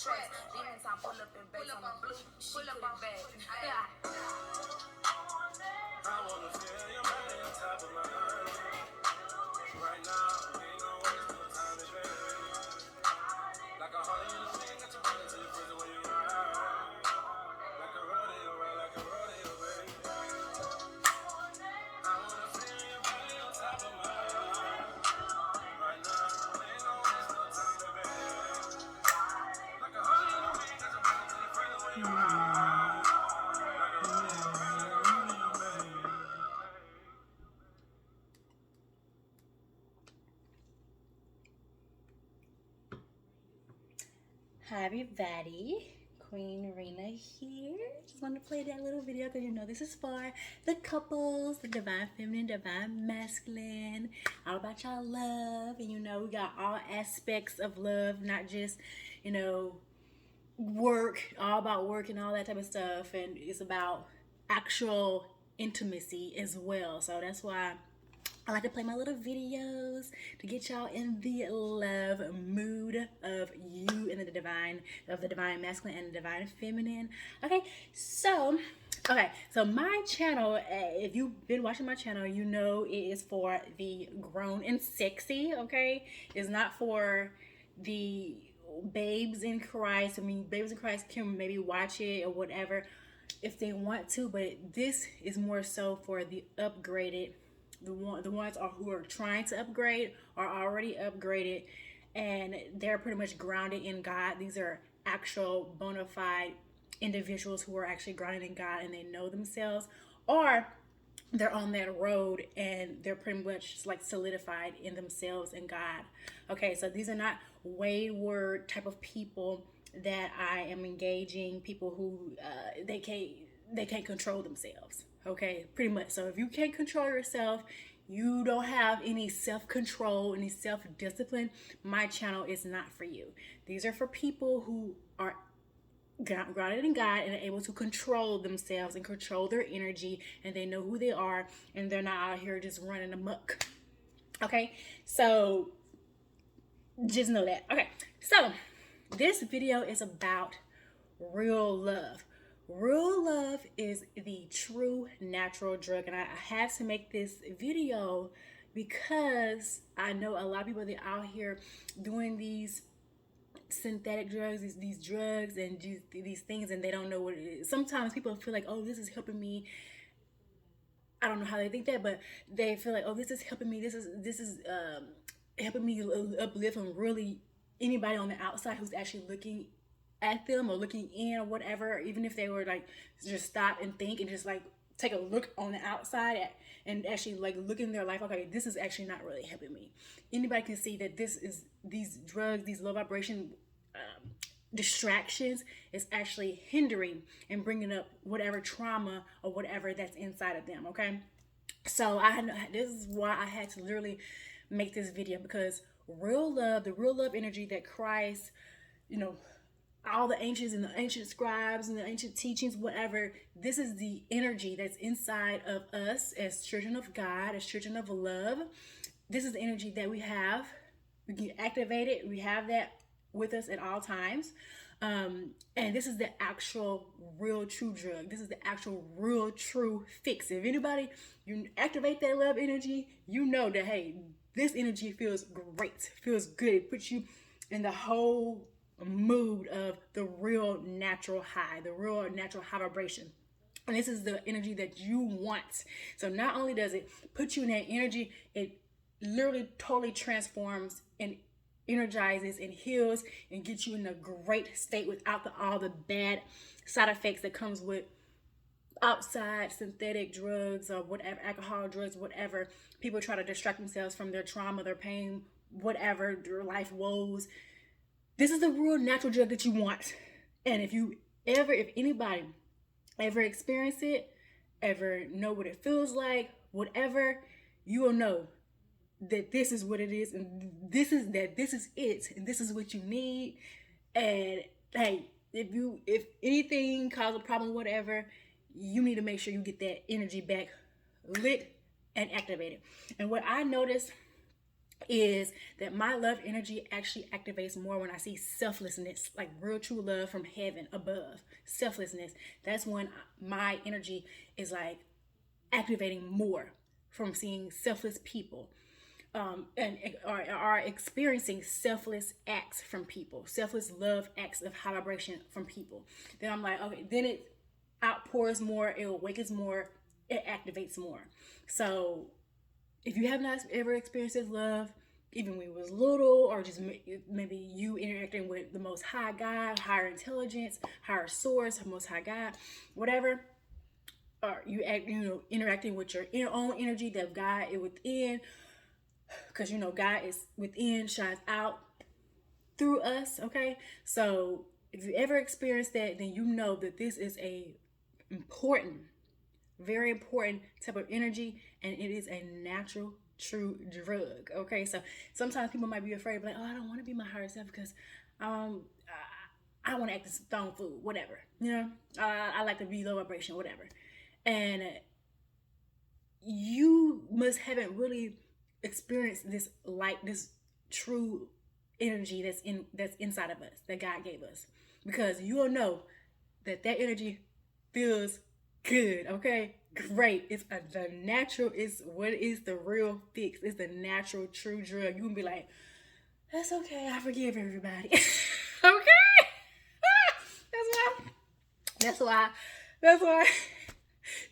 choice. Demons, I pull up in base on the blue. She put it back. I wanna feel your body on top of my mind. Right now, we ain't gonna waste no time, baby. Like a heart in the wing, got your body to the prison when you ride. Like a rodeo, right? Like a rodeo, baby. I wanna feel your body on top of my mind. Right now, we ain't gonna waste no time, baby. Like a heart in the wing, got your body to the prison when you ride. Hi everybody, Queen Rena here. Just wanted to play that little video because you know this is for the couples, the divine feminine, divine masculine, all about y'all love. And you know we got all aspects of love, not just, you know, work, all about work and all that type of stuff. And it's about actual intimacy as well. So that's why I like to play my little videos to get y'all in the love mood of you and the divine masculine and the divine feminine. Okay, so my channel, if you've been watching my channel, you know it is for the grown and sexy. Okay, it's not for the babes in Christ. I mean, babes in Christ can maybe watch it or whatever if they want to, but this is more so for the upgraded, the ones who are trying to upgrade, are already upgraded, and they're pretty much grounded in God. These are actual bona fide individuals who are actually grounded in God and they know themselves, or they're on that road and they're pretty much like solidified in themselves and God. Okay, so these are not wayward type of people that I am engaging, people who they can't control themselves. Okay, pretty much. So if you can't control yourself, you don't have any self-control, any self-discipline, my channel is not for you. These are for people who are grounded in God and are able to control themselves and control their energy, and they know who they are and they're not out here just running amok. Okay, so just know that. Okay, so this video is about real love. Real love is the true natural drug, and I had to make this video because I know a lot of people that are out here doing these synthetic drugs, these drugs and these things, and they don't know what it is. Sometimes people feel like, oh, this is helping me. I don't know how they think that, but they feel like, oh, this is helping me. This is helping me uplift, and really anybody on the outside who's actually looking at them or looking in or whatever, even if they were like just stop and think and just like take a look on the outside and actually like look in their life, okay, this is actually not really helping me. Anybody can see that these drugs, these low vibration distractions is actually hindering and bringing up whatever trauma or whatever that's inside of them. Okay, so this is why I had to literally make this video, because real love, the real love energy that Christ, you know, all the ancients and the ancient scribes and the ancient teachings, whatever, this is the energy that's inside of us as children of God, as children of love. This is the energy that we have. We can activate it. We have that with us at all times. And this is the actual real true drug. This is the actual real true fix. If anybody, you activate that love energy, you know that, hey, this energy feels great, feels good. It puts you in the whole mood of the real natural high, the real natural high vibration. And this is the energy that you want. So not only does it put you in that energy, it literally totally transforms and energizes and heals and gets you in a great state without all the bad side effects that comes with outside synthetic drugs or whatever, alcohol, drugs, whatever. People try to distract themselves from their trauma, their pain, whatever, their life woes. This is the real natural drug that you want. And if anybody ever experience it, ever know what it feels like, whatever, you will know that this is what it is, and this is it, and this is what you need. And hey, if anything causes a problem, whatever, you need to make sure you get that energy back lit and activated. And what I noticed is that my love energy actually activates more when I see selflessness, like real true love from heaven above. Selflessness. That's when my energy is like activating more from seeing selfless people. And are experiencing selfless acts from people, selfless love acts of high vibration from people. Then I'm like, okay, then it outpours more, it awakens more, it activates more. So if you have not ever experienced this love, even when you was little, or just maybe you interacting with the Most High God, higher intelligence, higher source, Most High God, whatever, or interacting with your own energy that God is within, because God is within, shines out through us. Okay, so if you ever experience that, then you know that this is a important, very important type of energy, and it is a natural true drug. Okay, so sometimes people might be afraid, like, oh, I don't want to be my higher self because I want to act as stone food, whatever. I like to be low vibration, whatever. And you must haven't really experienced this light, this true energy that's inside of us, that God gave us, because you'll know that energy feels good. Okay, great. It's the natural. It's what is the real fix. It's the natural true drug. You can be like, that's okay. I forgive everybody. Okay. That's why. That's why.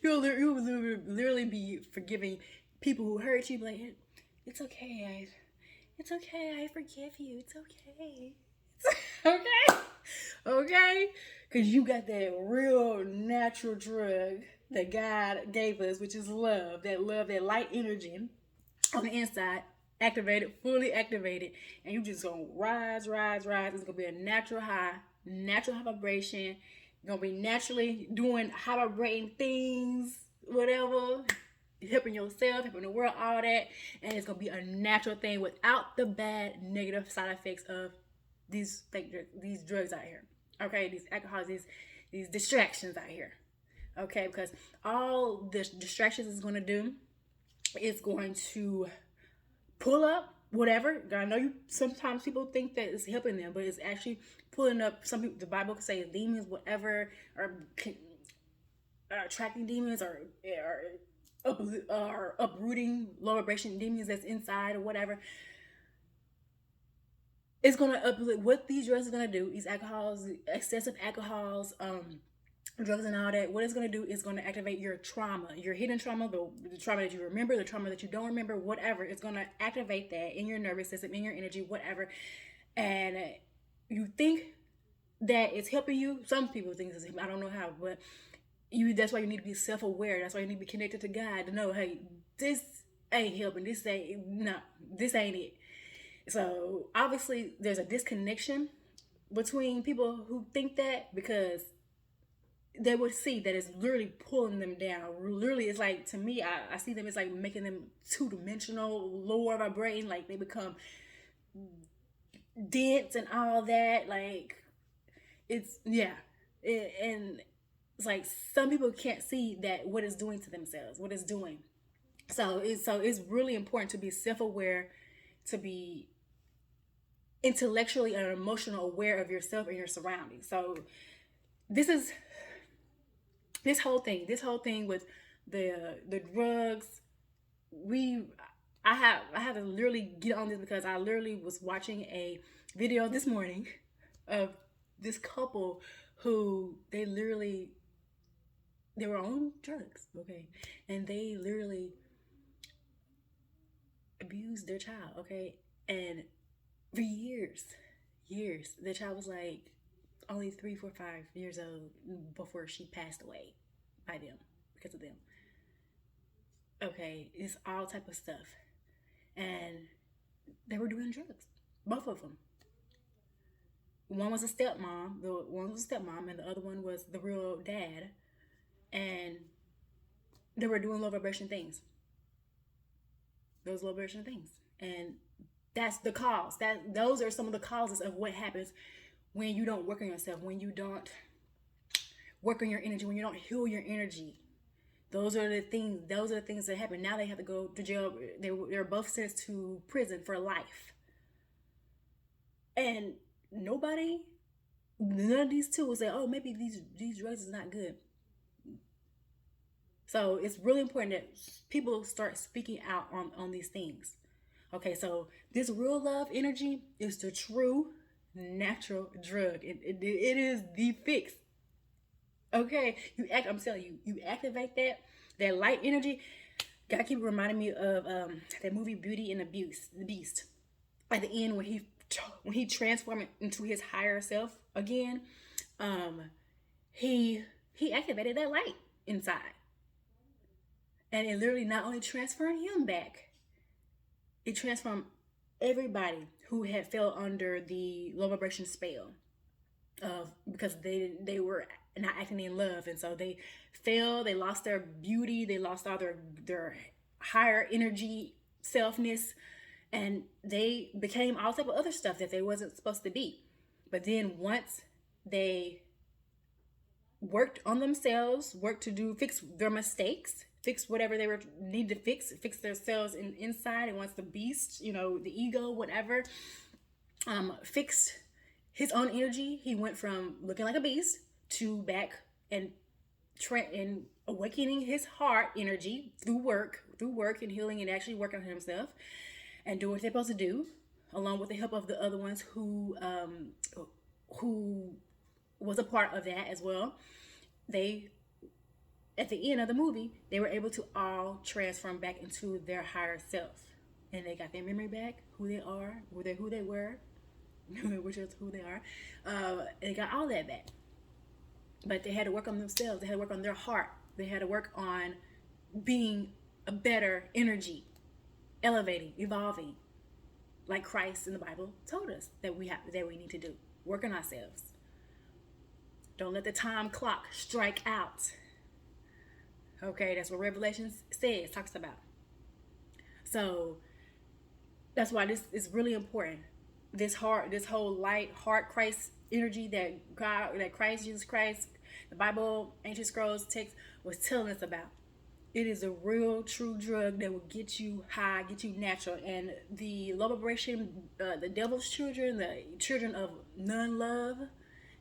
You'll literally be forgiving people who hurt you. Like, it's okay. It's okay. I forgive you. It's okay. Okay. Okay. Because you got that real natural drug that God gave us, which is love. That love, that light energy on the inside, activated, fully activated. And you just gonna rise, rise, rise. It's gonna be a natural high vibration. You're gonna be naturally doing high vibrating things, whatever, helping yourself, helping the world, all that. And it's gonna be a natural thing without the bad negative side effects of these drugs out here. Okay, these alcohols, these distractions out here. Okay, because all the distractions is gonna do is going to pull up whatever. I know sometimes people think that it's helping them, but it's actually pulling up. Some people, the Bible can say demons, whatever, or attracting demons, or uprooting low vibration demons that's inside or whatever. It's gonna uproot. What these drugs are gonna do, these alcohols, excessive alcohols, drugs and all that, what it's going to do is going to activate your trauma, your hidden trauma, the trauma that you remember, the trauma that you don't remember, whatever. It's going to activate that in your nervous system, in your energy, whatever. And you think that it's helping you. Some people think it's helping. I don't know how, but that's why you need to be self-aware. That's why you need to be connected to God to know, hey, this ain't helping. This ain't it. So obviously there's a disconnection between people who think that, because they would see that it's literally pulling them down. Literally, it's like, to me, I see them, it's like making them two-dimensional, lower vibrating, like they become dense and all that. Like, it's, yeah. And it's like some people can't see that, what it's doing to themselves, what it's doing. So it's really important to be self-aware, to be intellectually and emotional aware of yourself and your surroundings. So this whole thing with the drugs, I have to literally get on this, because I literally was watching a video this morning of this couple who they were on drugs, okay, and they literally abused their child, okay, and for years, the child was like only 3, 4, 5 years old before she passed away by them, because of them. Okay, it's all type of stuff. And they were doing drugs, both of them. One was a stepmom, and the other one was the real dad. And they were doing low vibration things. Those low vibration things. And that's the cause. Those are some of the causes of what happens when you don't work on yourself, when you don't work on your energy, when you don't heal your energy. Those are the things. Those are the things that happen. Now they have to go to jail. They're both sentenced to prison for life, and nobody, none of these two will say, "Oh, maybe these drugs is not good." So it's really important that people start speaking out on these things. Okay, so this real love energy is the true natural drug. It is the fix. Okay, I'm telling you, you activate that light energy. God keep reminding me of that movie Beauty and the Beast. At the end, when he transformed into his higher self again, um, he he activated that light inside, and it literally not only transferred him back, it transformed everybody who had fell under the low vibration spell of, because they were not acting in love, and so they fell. They lost their beauty. They lost all their higher energy selfness, and they became all type of other stuff that they wasn't supposed to be. But then once they worked on themselves, worked to fix their mistakes, fix whatever they were need to fix themselves inside, and once the beast, the ego, whatever, fixed his own energy, he went from looking like a beast to back and awakening his heart energy through work and healing, and actually working on himself and doing what they're supposed to do, along with the help of the other ones who was a part of that as well. They, at the end of the movie, they were able to all transform back into their higher self, and they got their memory back, who they are, who they were, which is who they are. They got all that back, but they had to work on themselves. They had to work on their heart. They had to work on being a better energy, elevating, evolving, like Christ in the Bible told us that we need to do. Work on ourselves. Don't let the time clock strike out. Okay, that's what Revelation talks about. So that's why this is really important. This whole light, heart, Christ energy that Christ, Jesus Christ, the Bible, ancient scrolls, text was telling us about. It is a real, true drug that will get you high, get you natural. And the low vibration, the devil's children, the children of non-love,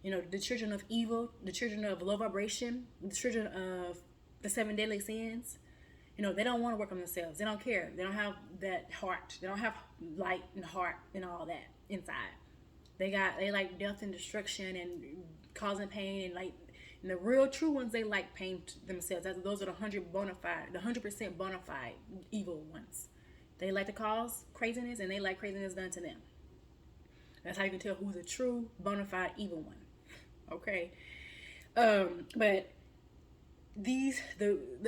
the children of evil, the children of low vibration, the children of the 7 deadly sins, they don't want to work on themselves. They don't care. They don't have that heart. They don't have light and heart and all that inside. They like death and destruction and causing pain, and the real true ones, they like pain themselves. Those are the 100% bona fide evil ones. They like to cause craziness, and they like craziness done to them. That's how you can tell who's a true bona fide evil one. Okay, but the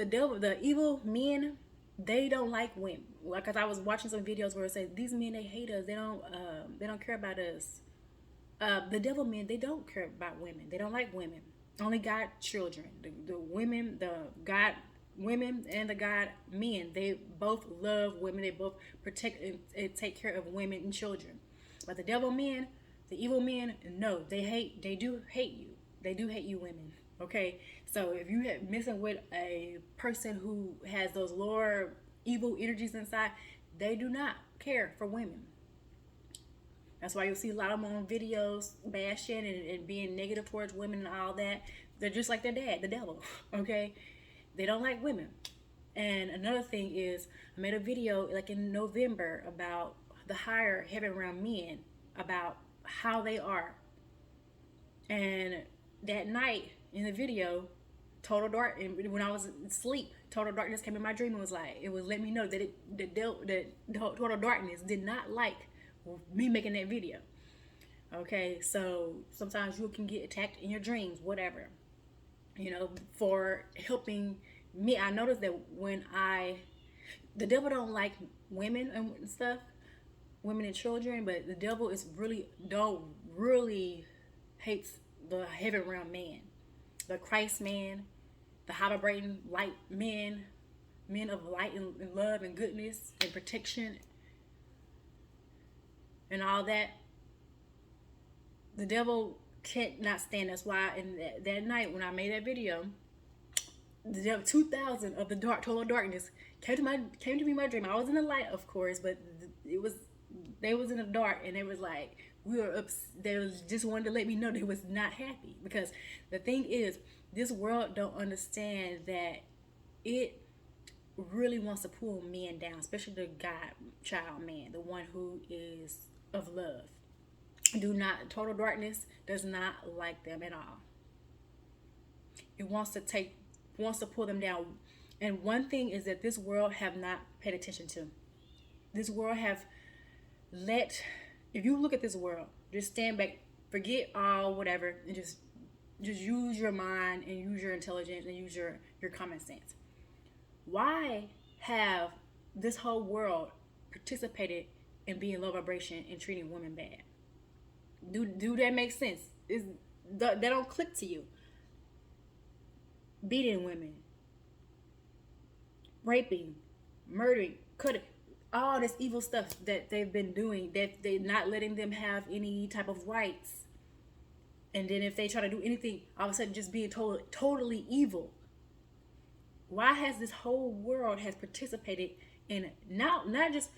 devil, the evil men, they don't like women. Because I was watching some videos where it said these men, they hate us. They don't care about us. The devil men, they don't care about women. They don't like women. Only God children. The women, the God women, and the God men, they both love women. They both protect and take care of women and children. But the devil men, the evil men, no, they do hate you. They do hate you women. Okay, so if you have messing with a person who has those lower evil energies inside, they do not care for women. That's why you'll see a lot of them on videos bashing and being negative towards women and all that. They're just like their dad, the devil. Okay, they don't like women. And another thing is, I made a video like in November about the higher heaven realm men, about how they are. And that night in the video, when I was asleep, total darkness came in my dream and it was letting me know that the total darkness did not like me making that video. Okay, so sometimes you can get attacked in your dreams, whatever, for helping me. I noticed that the devil don't like women and stuff, women and children, but the devil don't really hates the heaven realm man, the Christ man, the high vibrating light men of light and love and goodness and protection and all that. The devil can't not stand. That's why in that night when I made that video, the 2000 of the dark, total darkness came to me in my dream. I was in the light, of course, but it was they was in the dark, and it was like we were up. They was just wanted to let me know they was not happy, because the thing is, this world don't understand that it really wants to pull men down, especially the God child man, the one who is of love. Do not Total darkness does not like them at all. It wants to pull them down. And one thing is that this world have not paid attention to. This world have let if you look at this world, just stand back, forget all whatever, and just use your mind and use your intelligence and use your common sense. Why have this whole world participated in being low vibration and treating women bad? Do that make sense? Is that don't click to you? Beating women, raping, murdering, cutting, all this evil stuff that they've been doing, that they're not letting them have any type of rights. And then if they try to do anything, all of a sudden just being totally evil. Why has this whole world has participated in not just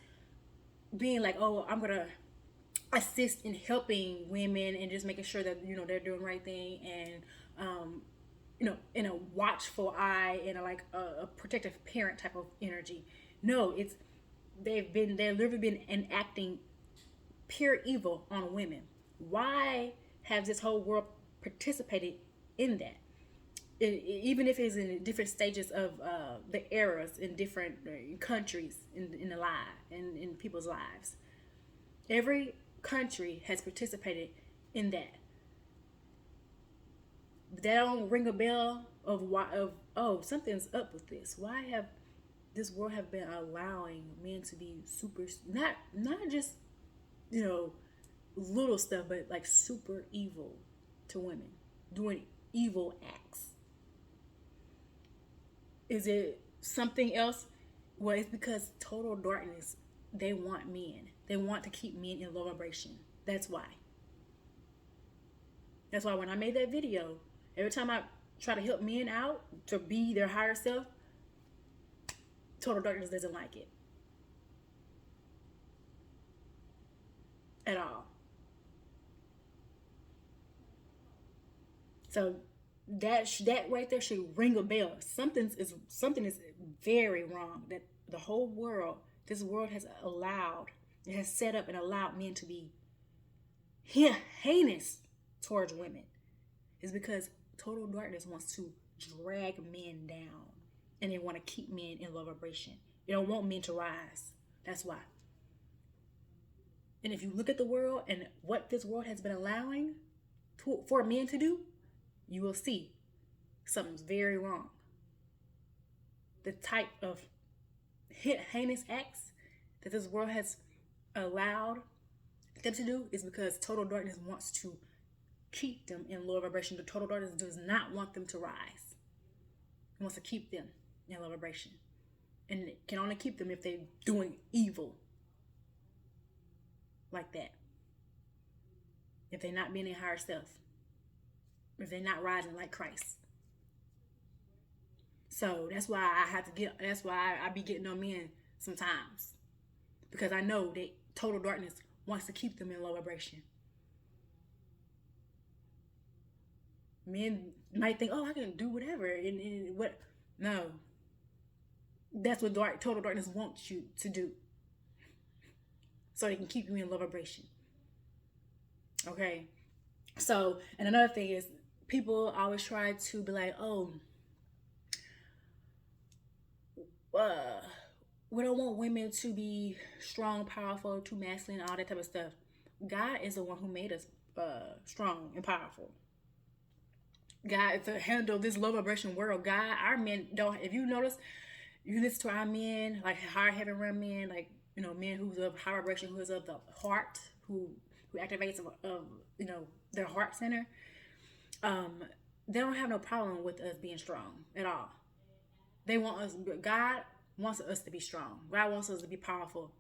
being like, oh, I'm gonna assist in helping women and just making sure that they're doing the right thing, and in a watchful eye and a protective parent type of energy. No, it's they've literally been enacting pure evil on women. Why has this whole world participated in that? Even if it's in different stages of the eras in different countries in people's lives, every country has participated in that. That don't ring a bell of oh, something's up with this. Why have this world have been allowing men to be super, not just little stuff, but like super evil to women, doing evil acts? Is it something else? Well, it's because total darkness, they want men. They want to keep men in low vibration. That's why. That's why when I made that video, every time I try to help men out to be their higher self, total darkness doesn't like it. At all. So that right there should ring a bell. Something is very wrong. That the whole world, this world has set up and allowed men to be heinous towards women. Is because total darkness wants to drag men down, and they want to keep men in low vibration. They don't want men to rise. That's why. And if you look at the world and what this world has been allowing for men to do, you will see something's very wrong. The type of heinous acts that this world has allowed them to do is because total darkness wants to keep them in lower vibration. The total darkness does not want them to rise. It wants to keep them in low vibration. And it can only keep them if they're doing evil like that. If they're not being a higher self. If they're not rising like Christ. So that's why I be getting on men sometimes. Because I know that total darkness wants to keep them in low vibration. Men might think, oh, I can do whatever. And what? No. That's what total darkness wants you to do. So they can keep you in low vibration. Okay? So, and another thing is, people always try to be like, oh, we don't want women to be strong, powerful, too masculine, all that type of stuff. God is the one who made us strong and powerful. God, to handle this low vibration world, God, our men don't. If you notice, you listen to our men, like higher heaven realm men, like men who's of high vibration, who's of the heart, who activates their heart center. They don't have no problem with us being strong at all. They want us. God wants us to be strong. God wants us to be powerful,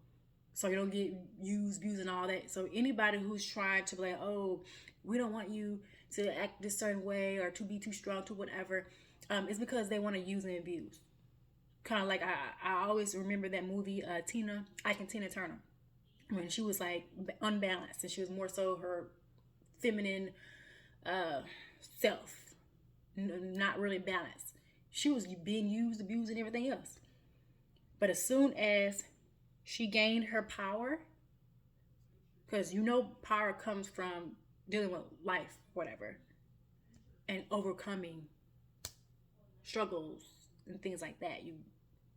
so you don't get used, abused, and all that. So anybody who's trying to be like, oh, we don't want you to act this certain way or to be too strong, to whatever, It's because they want to use and abuse. Kind of like I always remember that movie, Ike and Tina Turner, when she was like unbalanced and she was more so her feminine self, not really balanced. She was being used, abused, and everything else. But as soon as she gained her power, because power comes from dealing with life, whatever, and overcoming struggles and things like that.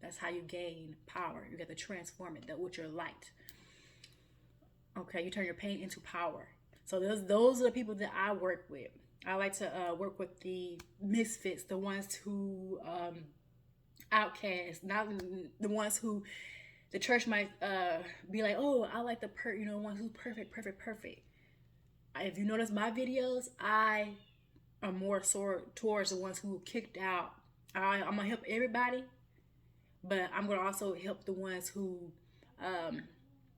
That's how you gain power. You got to transform it with your light. Okay, you turn your pain into power. So those are the people that I work with. I like to work with the misfits, the ones who outcasts, not the ones who the church might be like, oh, I like the one who's perfect. If you notice my videos, I am more towards the ones who kicked out. I'm gonna help everybody, but I'm gonna also help the ones who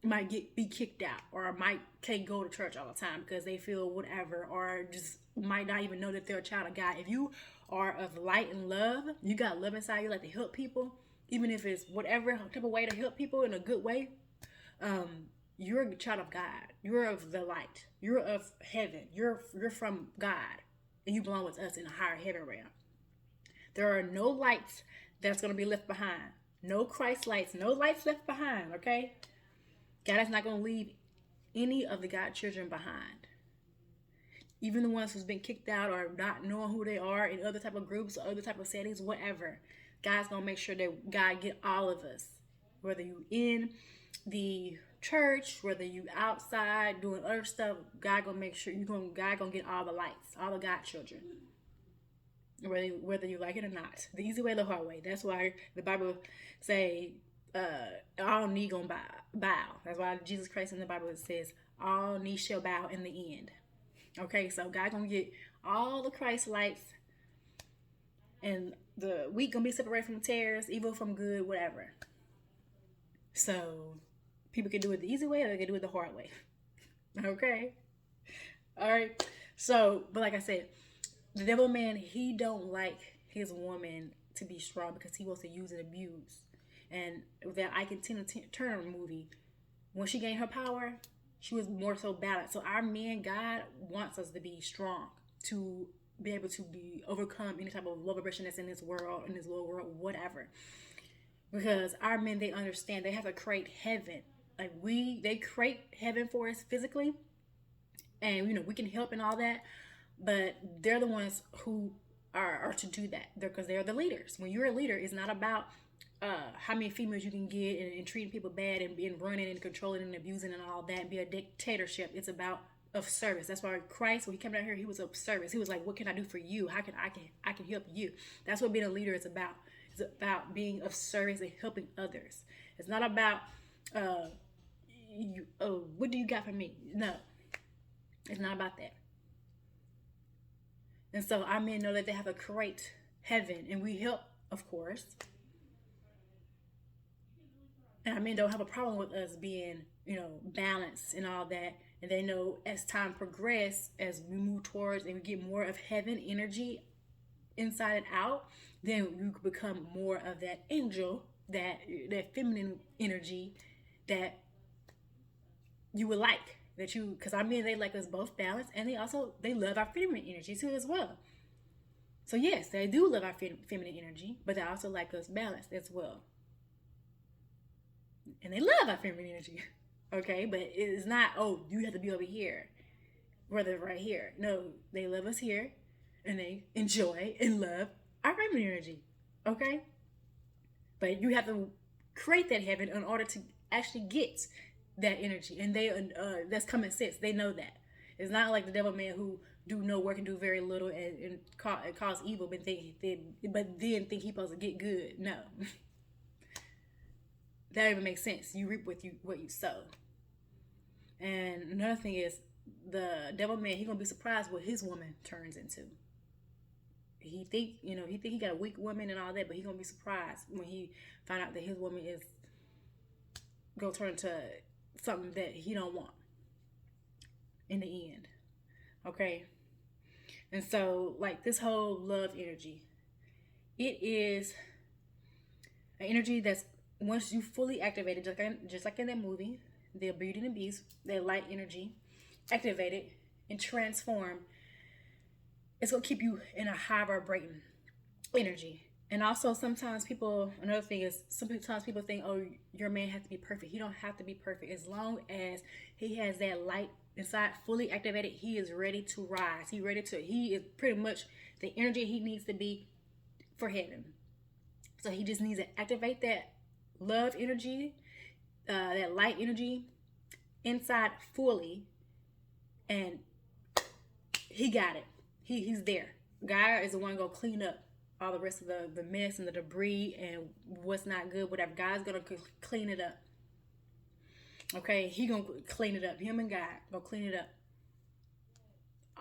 might be kicked out or can't go to church all the time because they feel whatever, or just might not even know that they're a child of God. If you are of light and love, you got love inside you, like to help people, even if it's whatever type of way to help people in a good way. You're a child of God. You're of the light. You're of heaven. You're from God, and you belong with us in a higher heaven realm. There are no lights that's going to be left behind. No Christ lights. No lights left behind. Okay, God is not going to leave any of the God children behind. Even the ones who's been kicked out or not knowing who they are in other type of groups or other type of settings, whatever. God's going to make sure that God get all of us. Whether you in the church, whether you outside doing other stuff, God going to make sure God going to get all the lights, all the God children. Whether you like it or not. The easy way, the hard way. That's why the Bible say all knee gonna bow. That's why Jesus Christ in the Bible says all knee shall bow in the end. Okay, so God gonna get all the Christ lights, and the weak gonna be separated from tares, evil from good, whatever. So people can do it the easy way or they can do it the hard way. Okay, all right. So, but like I said, the devil man, he don't like his woman to be strong because he wants to use and abuse. And that Ike and Tina Turner movie, when she gained her power, she was more so balanced. So our men, God wants us to be strong, to be able to overcome any type of low vibration that's in this world, in this low world, whatever. Because our men, they understand they have to create heaven. Like they create heaven for us physically, and we can help and all that. But they're the ones who are to do that. Because they're the leaders. When you're a leader, it's not about how many females you can get and treating people bad and being running and controlling and abusing and all that and be a dictatorship. It's about of service. That's why Christ, when he came down here, he was of service. He was like, what can I do for you? How can I can help you? That's what being a leader is about. It's about being of service and helping others. It's not about what do you got for me? No, it's not about that. And so our men know that they have a great heaven, and we help, of course. And our men don't have a problem with us being, balanced and all that. And they know as time progresses, as we move towards and we get more of heaven energy inside and out, then you become more of that angel, that feminine energy that you would like. Because our men, they like us both balanced, and they love our feminine energy too as well. So yes, they do love our feminine energy, but they also like us balanced as well. And they love our feminine energy, okay? But it's not, you have to be over here, rather right here. No, they love us here, and they enjoy and love our feminine energy, okay? But you have to create that heaven in order to actually get that energy, and that's common sense. They know that. It's not like the devil man who do no work and do very little and cause evil, but then think he supposed to get good. No, that don't even make sense. You reap what you sow. And another thing is, the devil man, he gonna be surprised what his woman turns into. He think he got a weak woman and all that, but he gonna be surprised when he find out that his woman is gonna turn into something that he don't want in the end. Okay? And so, like, this whole love energy, It is an energy that's, once you fully activate it, just like in that movie, the Beauty and the Beast, that light energy, activated and transformed, it's gonna keep you in a high vibrating energy. And also, sometimes people, another thing is, sometimes people think, oh, your man has to be perfect. He don't have to be perfect. As long as he has that light inside fully activated, he is ready to rise. He is pretty much the energy he needs to be for heaven. So he just needs to activate that love energy, that light energy inside fully, and he got it. He's there. God is the one gonna clean up all the rest of the mess and the debris and what's not good, whatever. God's gonna clean it up. Okay, he gonna clean it up. Him and God gonna clean it up.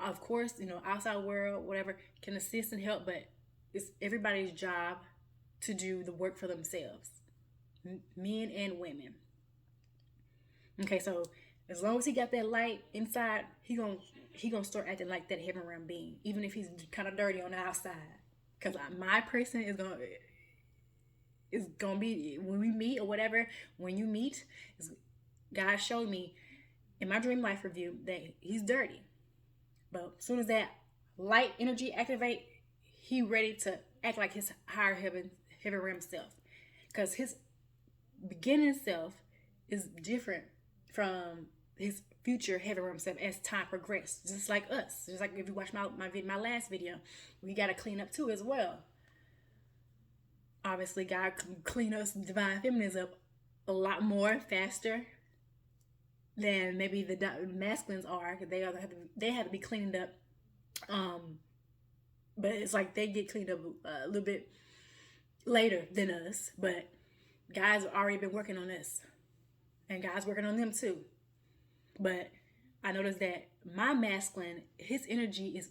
Of course, outside world, whatever, can assist and help, but it's everybody's job to do the work for themselves, men and women. Okay, so as long as he got that light inside, he gonna start acting like that heaven realm being, even if he's kind of dirty on the outside. Cause my person is gonna be, when we meet or whatever. When you meet, God showed me in my dream life review that he's dirty, but as soon as that light energy activate, he ready to act like his higher heaven realm self. Cause his beginning self is different from his future heaven realm self as time progressed. Just like us. Just like if you watch my last video, we got to clean up too as well. Obviously, God can clean us divine feminines up a lot more faster than maybe the masculines are. They have to be cleaned up. But it's like they get cleaned up a little bit later than us. But guys have already been working on this, and God's working on them too. But I noticed that my masculine, his energy is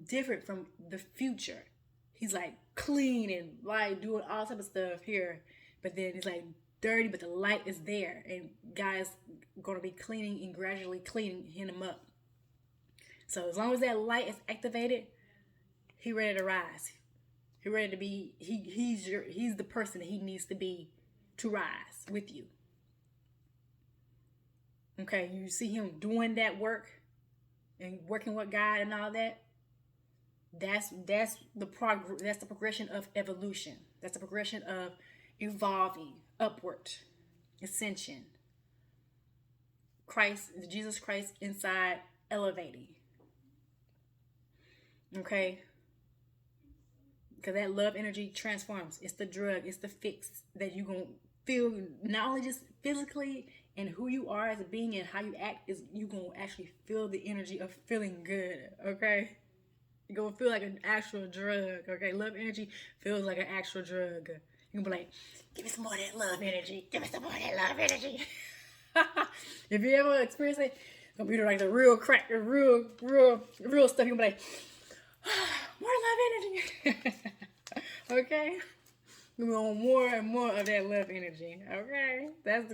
different from the future. He's like clean and like doing all type of stuff here, but then he's like dirty, but the light is there, and God's gonna be cleaning and gradually cleaning him up. So as long as that light is activated, he ready to rise. He ready to be. He's the person that he needs to be to rise with you. Okay, you see him doing that work and working with God and all that. That's the progress. That's the progression of evolution. That's the progression of evolving upward, ascension. Jesus Christ inside elevating. Okay, because that love energy transforms. It's the drug. It's the fix that you gonna feel, not only just physically and who you are as a being and how you act, is you gonna actually feel the energy of feeling good. Okay, you're gonna feel like an actual drug. Okay, love energy feels like an actual drug. You can be like, give me some more of that love energy. Give me some more of that love energy. If you ever experience it, it's gonna be like the real crack, the real stuff. You can be like, more love energy. Okay, we want more and more of that love energy. Okay, that's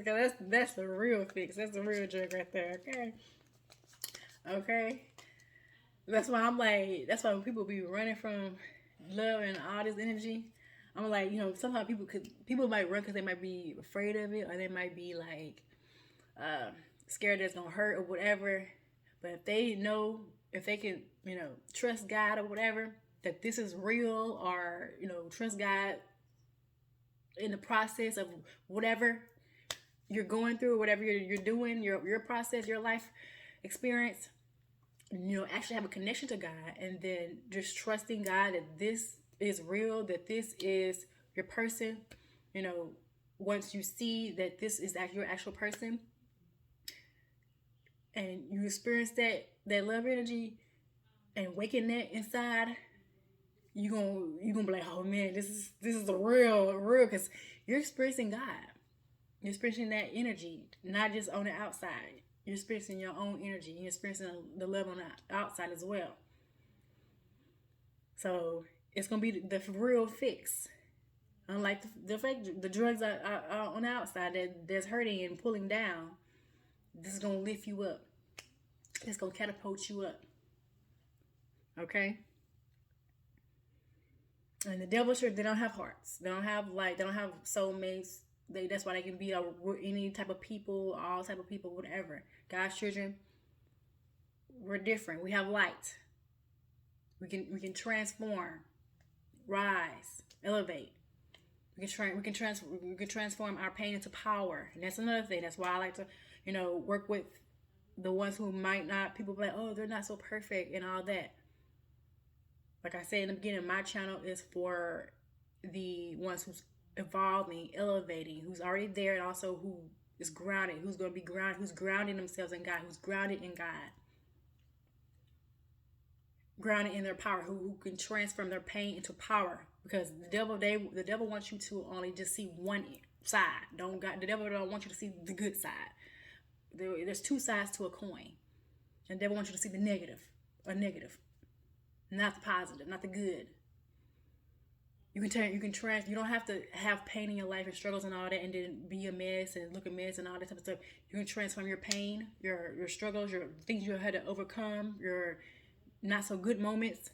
the real fix. That's the real drug right there. Okay. That's why I'm like, that's why when people be running from love and all this energy, I'm like, sometimes people might run because they might be afraid of it, or they might be like scared that it's gonna hurt or whatever. But if they know, if they can, trust God or whatever, that this is real, or trust God in the process of whatever you're going through, whatever you're doing, your process, your life experience, actually have a connection to God, and then just trusting God that this is real, that this is your person. Once you see that this is your actual person, and you experience that love energy and waking that inside, you gonna be like, oh man, this is the real, because you're experiencing God. You're experiencing that energy, not just on the outside. You're experiencing your own energy. You're experiencing the love on the outside as well. So it's gonna be the real fix. Unlike the drugs are on the outside that's hurting and pulling down. This is gonna lift you up. It's gonna catapult you up. Okay. And the devil, sure, they don't have hearts. They don't have like, they don't have soulmates. That's why they can be any type of people, all type of people, whatever. God's children, we're different. We have light. We can transform, rise, elevate. We can transform our pain into power, and that's another thing. That's why I like to, work with the ones who might not. People be like, oh, they're not so perfect and all that. Like I said in the beginning, my channel is for the ones who's evolving, elevating, who's already there, and also who is grounded, who's going to be grounded, who's grounding themselves in God, who's grounded in God, grounded in their power, who can transform their pain into power. Because the devil wants you to only just see one side. The devil don't want you to see the good side. There's two sides to a coin. And the devil wants you to see the negative, not the positive, not the good. You don't have to have pain in your life and struggles and all that and then be a mess and look a mess and all that type of stuff. You can transform your pain, your struggles, your things you had to overcome, your not so good moments.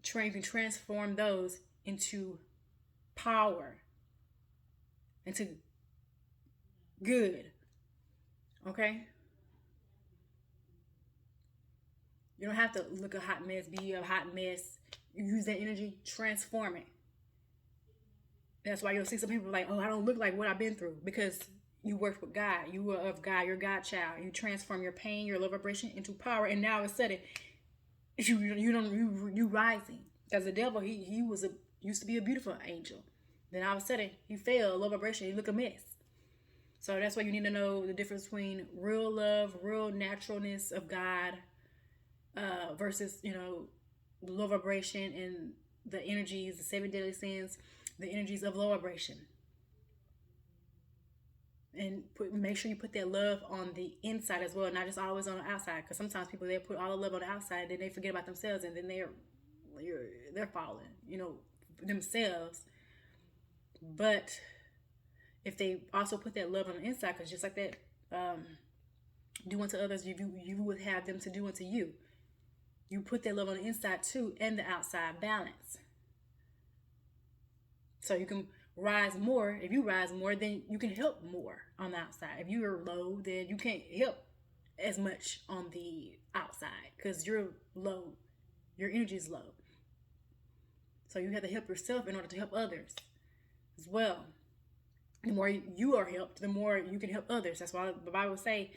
You can transform those into power, into good. Okay? You don't have to look a hot mess, be a hot mess. You use that energy, transform it. That's why you'll see some people like, oh, I don't look like what I've been through, because you work with God. You are of God. You're God child. You transform your pain, your low vibration into power, and now it's sudden you rising. Because the devil, he used to be a beautiful angel. Then all of a sudden he fell, low vibration. He look a mess. So that's why you need to know the difference between real love, real naturalness of God, versus low vibration and the energies, the 7 deadly sins, the energies of low vibration. And make sure you put that love on the inside as well, not just always on the outside. Because sometimes people, they put all the love on the outside, and then they forget about themselves, and then they're falling, themselves. But if they also put that love on the inside, because just like that, do unto others, you would have them to do unto you. You put that love on the inside too, and the outside balance. So you can rise more. If you rise more, then you can help more on the outside. If you are low, then you can't help as much on the outside because you're low. Your energy is low. So you have to help yourself in order to help others as well. The more you are helped, the more you can help others. That's why the Bible say,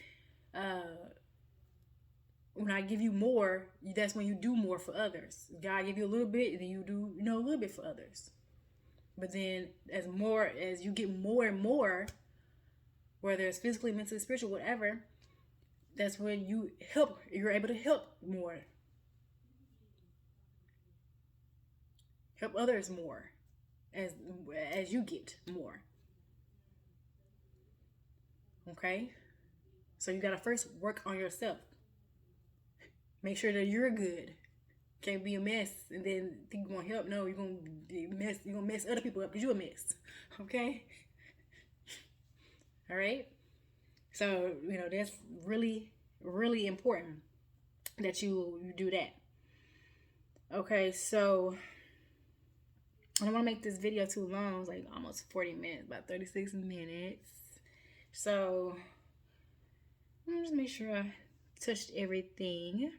when I give you more, that's when you do more for others. God give you a little bit, then you do a little bit for others. But then as you get more and more, whether it's physically, mentally, spiritual, whatever, that's when you're able to help more. Help others more as you get more. Okay? So you gotta first work on yourself. Make sure that you're good. Can't be a mess and then think you're gonna help. No, you're gonna be mess. You're gonna mess other people up because you're a mess. Okay? All right? So, that's really, really important that you do that. Okay, so I don't want to make this video too long. It's like almost 40 minutes, about 36 minutes. So, let me just make sure I touched everything.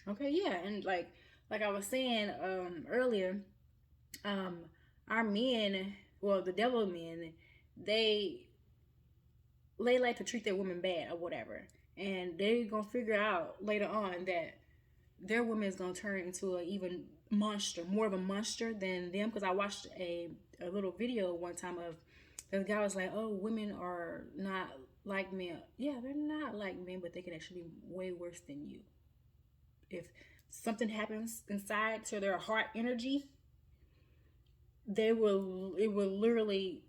Okay, yeah, and like I was saying earlier, our men, well, the devil men, they like to treat their women bad or whatever, and they're gonna figure out later on that their woman is gonna turn into an even more of a monster than them. Because I watched a little video one time of the guy was like, "Oh, women are not like men." Yeah, they're not like men, but they can actually be way worse than you. If something happens inside to their heart energy, it will literally,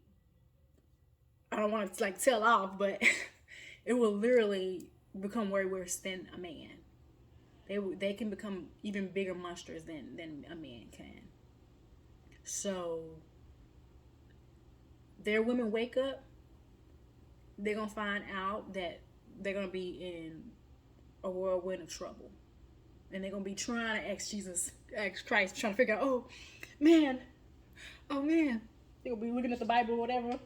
I don't want to like tell off, but it will literally become way worse than a man. They can become even bigger monsters than a man can. So their women wake up, they're gonna find out that they're gonna be in a whirlwind of trouble, and they're gonna be trying to ask Christ, trying to figure out, man, oh man, they're gonna be looking at the Bible or whatever,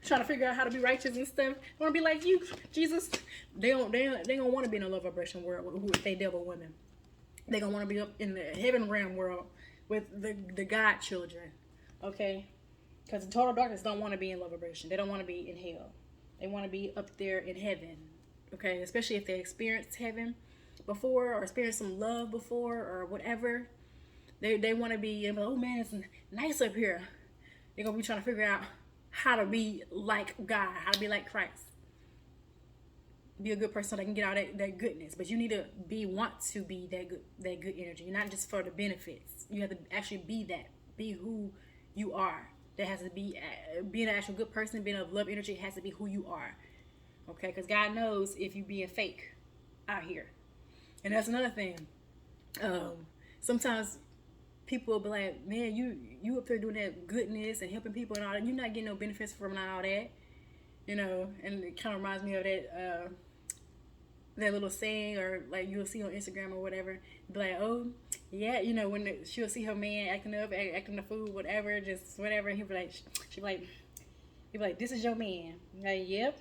trying to figure out how to be righteous and stuff. They want to be like you, Jesus. They don't want to be in a love vibration world with they devil women. They gonna want to be up in the heaven realm world with the God children, okay? Because the total darkness don't want to be in love vibration. They don't want to be in hell. They want to be up there in heaven, okay? Especially if they experienced heaven before or experienced some love before or whatever. They want to be, oh man, it's nice up here. They're gonna be trying to figure out how to be like God, how to be like Christ. Be a good person so they can get all that goodness. But you need to want to be that good energy, not just for the benefits. You have to actually be that. Be who you are. That has to be being an actual good person, being of love energy has to be who you are. Okay? Because God knows if you being fake out here. And that's another thing. Sometimes people will be like, man, you up there doing that goodness and helping people and all that. You're not getting no benefits from all that. You know, and it kind of reminds me of that little saying, or like you'll see on Instagram or whatever, be like, oh yeah, you know, when she'll see her man acting up, acting the fool, whatever, just whatever, and he'll be like, he'll be like, this is your man. Like, yep,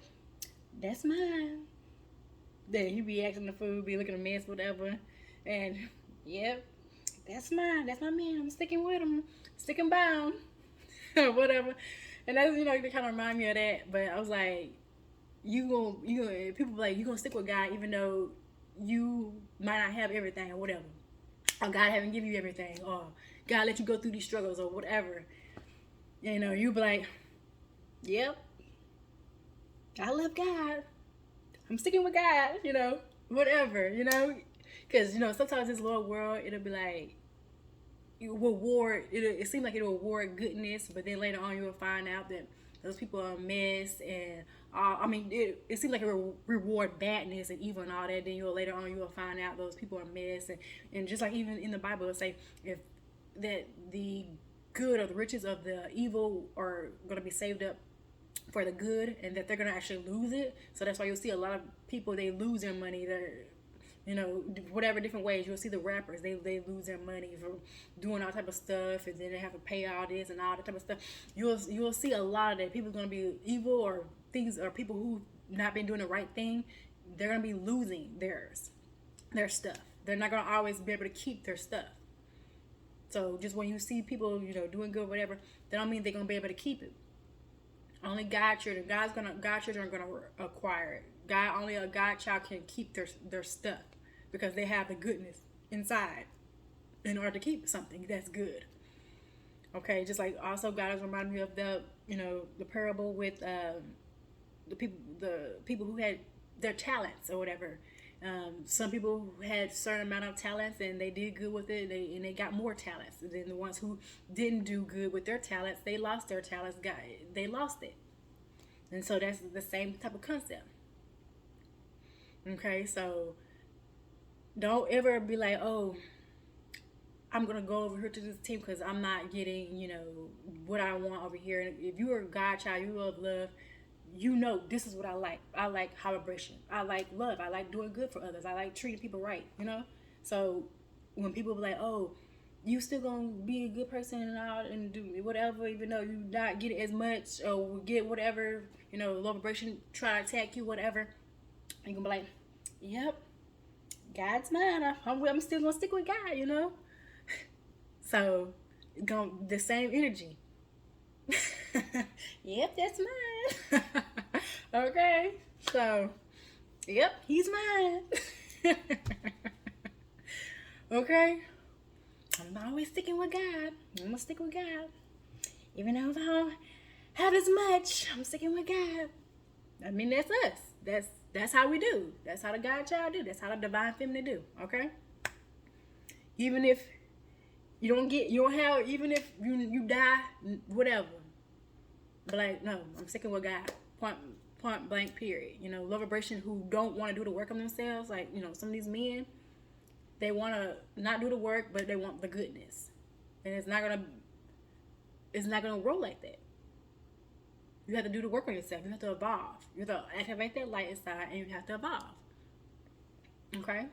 that's mine. Then he be acting the fool, be looking a mess, whatever, and yep, that's mine. That's my man. I'm sticking with him, sticking by him, whatever. And that's, you know, they kind of remind me of that. But I was like, you gonna people be like, you gonna stick with God even though you might not have everything or whatever, or God haven't given you everything, or God let you go through these struggles or whatever. You know, you be like, yep, I love God. I'm sticking with God. You know, whatever. You know, because you know sometimes this little world it'll be like, it seems like it will reward goodness, but then later on you will find out that those people are a mess, and I mean it seems like it will reward badness and evil and all that. Then later on you will find out those people are a mess, and just like even in the Bible it'll say if that the good or the riches of the evil are going to be saved up for the good, and that they're going to actually lose it. So that's why you'll see a lot of people, they lose their money. They're, you know, whatever different ways. You'll see the rappers, they lose their money for doing all type of stuff, and then they have to pay all this and all that type of stuff. You'll see a lot of that. People are going to be evil, or things, or people who not been doing the right thing. They're going to be losing their stuff. They're not going to always be able to keep their stuff. So just when you see people, you know, doing good, whatever, that don't mean they're going to be able to keep it. Only God children, God children are going to acquire it. Only a God child can keep their stuff, because they have the goodness inside in order to keep something that's good. Okay, just like also God has reminded me of the parable with the people who had their talents or whatever. Some people had a certain amount of talents and they did good with it, and they got more talents. And then the ones who didn't do good with their talents, they lost their talents. They lost it. And so that's the same type of concept. Okay, so don't ever be like, oh, I'm going to go over here to this team because I'm not getting, you know, what I want over here. And if you are a God child, you love love, you know, this is what I like. I like vibration. I like love. I like doing good for others. I like treating people right, you know? So when people be like, oh, you still going to be a good person and all and do whatever, even though you not get it as much or get whatever, you know, low vibration, try to attack you, whatever, you're going to be like, yep, God's mine. I'm still going to stick with God, you know? So, the same energy. Yep, that's mine. Okay, so, yep, he's mine. Okay, I'm always sticking with God. I'm gonna stick with God. Even though I don't have as much, I'm sticking with God. I mean, that's us. That's how we do. That's how the God child do. That's how the divine feminine do. Okay? Even if you don't have, even if you die, whatever. But like, no, I'm sticking with God. Point blank, period. You know, low vibration who don't want to do the work of themselves. Like, you know, some of these men, they want to not do the work, but they want the goodness. And it's not gonna roll like that. You have to do the work on yourself. You have to evolve. You have to activate that light inside, and you have to evolve. Okay?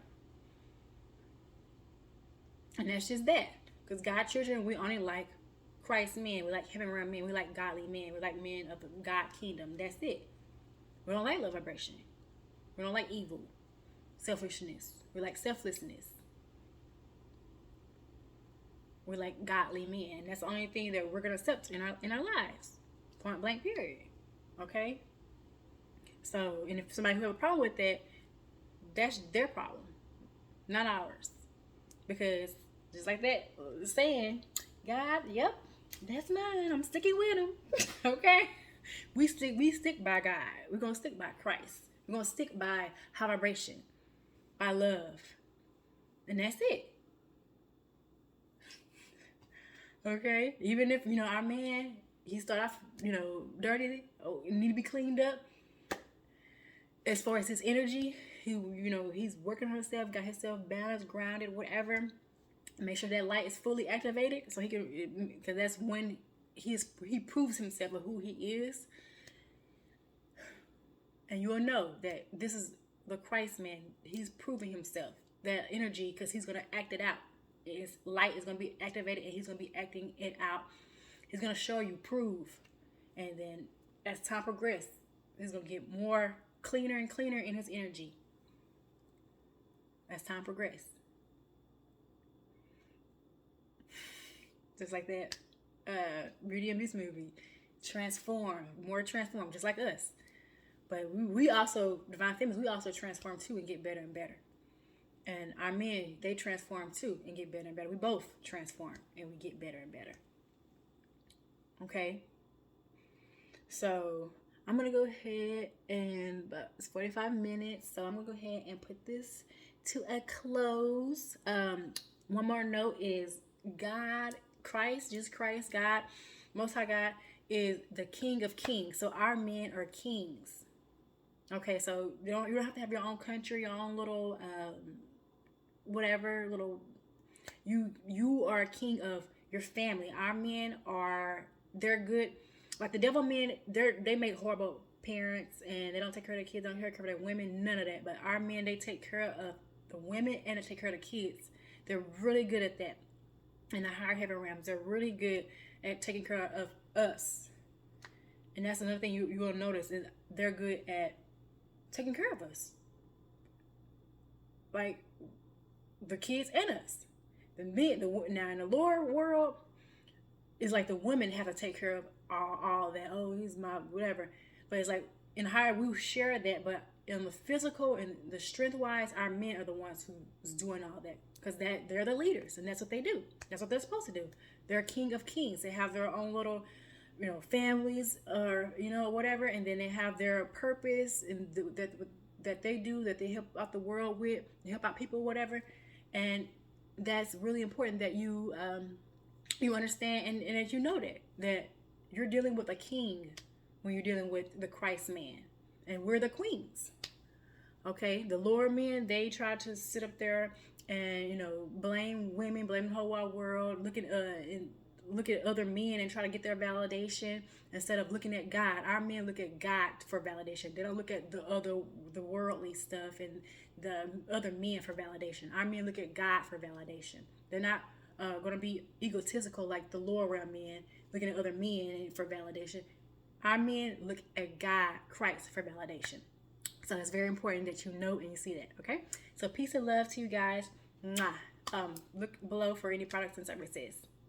And that's just that. Because God children, we only like Christ men. We like heaven realm men. We like godly men. We like men of the God kingdom. That's it. We don't like low vibration. We don't like evil, selfishness. We like selflessness. We like godly men. That's the only thing that we're gonna accept in our lives. Point blank. Period. Okay. So, and if somebody who have a problem with that, that's their problem, not ours. Because just like that saying, God, yep, that's mine. I'm sticking with him. Okay. We stick by God. We're gonna stick by Christ. We're gonna stick by high vibration, by love, and that's it. Okay, even if our man, he start off dirty, need to be cleaned up. As far as his energy, he's working on himself, got himself balanced, grounded, whatever. Make sure that light is fully activated, so he can, because that's when he proves himself of who he is. And you'll know that this is the Christ man. He's proving himself. That energy, because he's going to act it out. His light is going to be activated, and he's going to be acting it out. He's going to show you, prove. And then as time progresses, he's going to get more cleaner and cleaner in his energy. As time progresses. Just like that Beauty and Beast movie. Transform. More transform, just like us. But we also, Divine Feminines, we also transform too and get better and better. And our men, they transform too and get better and better. We both transform and we get better and better. Okay? So, I'm going to go ahead and, it's 45 minutes, so I'm going to go ahead and put this to a close. One more note is God, Christ, just Christ, God, Most High God, is the King of Kings. So, our men are kings. Okay, so you don't have to have your own country, your own little whatever little. You are a king of your family. Our men they're good. Like the devil men, they make horrible parents and they don't take care of their kids, don't take care of their women, none of that. But our men, they take care of the women and they take care of the kids. They're really good at that. In the higher heaven realms, they're really good at taking care of us. And that's another thing you will notice is they're good at taking care of us, like the kids and us. The men, now in the lower world, is like the women have to take care of all that. Oh, he's my whatever. But it's like in higher we share that, but in the physical and the strength wise, our men are the ones who's doing all that because they're the leaders and that's what they do. That's what they're supposed to do. They're king of kings. They have their own little families or whatever, and then they have their purpose and that they do, that they help out the world with, they help out people, whatever. And that's really important that you understand and that you know that you're dealing with a king when you're dealing with the Christ man, and we're the queens. Okay, the lower men, they try to sit up there and blame women, blame the whole wide world, look at other men and try to get their validation instead of looking at God. Our men look at God for validation. They don't look at the worldly stuff and the other men for validation. Our men look at God for validation. They're not going to be egotistical like the lower realm men looking at other men for validation. Our men look at God, Christ, for validation. So it's very important that you know and you see that, okay? So peace and love to you guys. Mwah. Look below for any products and services.